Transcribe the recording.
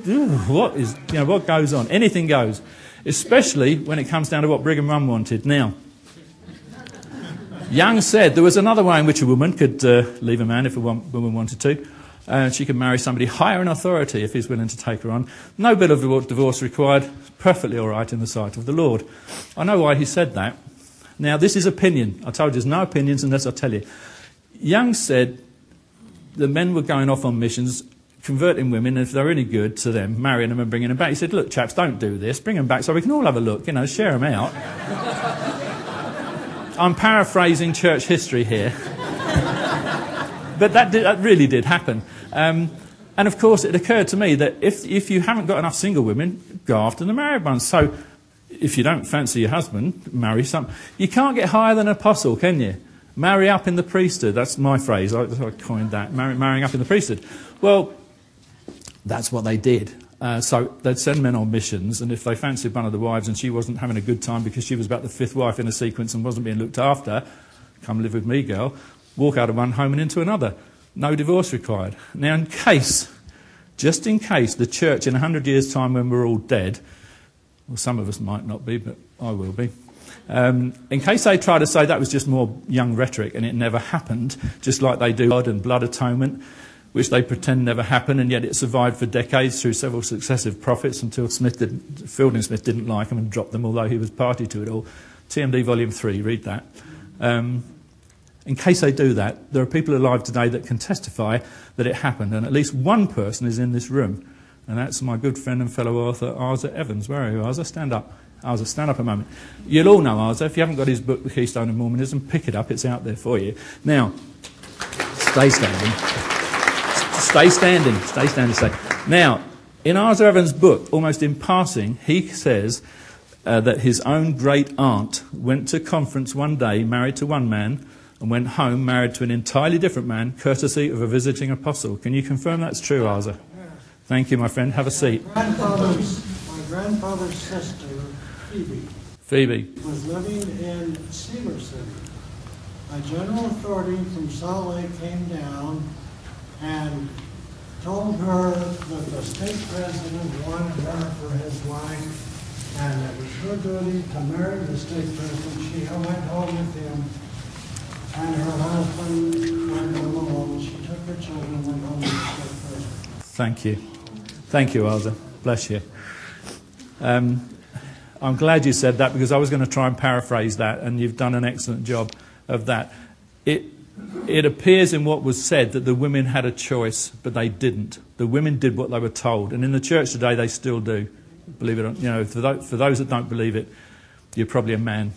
what goes on? Anything goes, especially when it comes down to what Brigham Young wanted. Now, Young said there was another way in which a woman could leave a man if a woman wanted to. She could marry somebody higher in authority if he's willing to take her on. No bill of divorce required. Perfectly all right in the sight of the Lord. I know why he said that. Now, this is opinion. I told you there's no opinions unless I tell you. Young said the men were going off on missions, converting women, and if they're any good to them, marrying them and bringing them back. He said, look, chaps, don't do this. Bring them back so we can all have a look, share them out. I'm paraphrasing church history here. But that really did happen. And of course, it occurred to me that if you haven't got enough single women, go after the married ones. So if you don't fancy your husband, marry some. You can't get higher than an apostle, can you? Marry up in the priesthood. That's my phrase. I coined that. Marrying up in the priesthood. Well, that's what they did. So they'd send men on missions, and if they fancied one of the wives and she wasn't having a good time because she was about the fifth wife in a sequence and wasn't being looked after, come live with me, girl. Walk out of one home and into another. No divorce required. Now, just in case the church in 100 years' time when we're all dead, well, some of us might not be, but I will be, in case they try to say that was just more young rhetoric and it never happened, just like they do blood and blood atonement, which they pretend never happened, and yet it survived for decades through several successive prophets until Fielding Smith didn't like them and dropped them, although he was party to it all. TMD Volume 3, read that. In case they do that, there are people alive today that can testify that it happened, and at least one person is in this room, and that's my good friend and fellow author, Arthur Evans. Where are you, Arthur? Stand up. Arthur, stand up a moment. You'll all know Arthur. If you haven't got his book, The Keystone of Mormonism, pick it up. It's out there for you. Now, stay standing. Stay standing. Stay standing. Now, in Arthur Evans' book, almost in passing, he says that his own great aunt went to conference one day, married to one man, and went home married to an entirely different man, courtesy of a visiting apostle. Can you confirm that's true, Arthur? Thank you, my friend. Have a seat. My grandfather's sister, Phoebe, was living in Cedar City. A general authority from Salt Lake came down and told her that the state president wanted her for his wife, and it was her duty to marry the state president. She went home with him. And her husband went home alone. She took her children and went home with the state president. Thank you. Thank you, Arthur. Bless you. I'm glad you said that because I was going to try and paraphrase that, and you've done an excellent job of that. It appears in what was said that the women had a choice, but they didn't. The women did what they were told, and in the church today they still do. Believe it or not. For those that don't believe it, you're probably a man.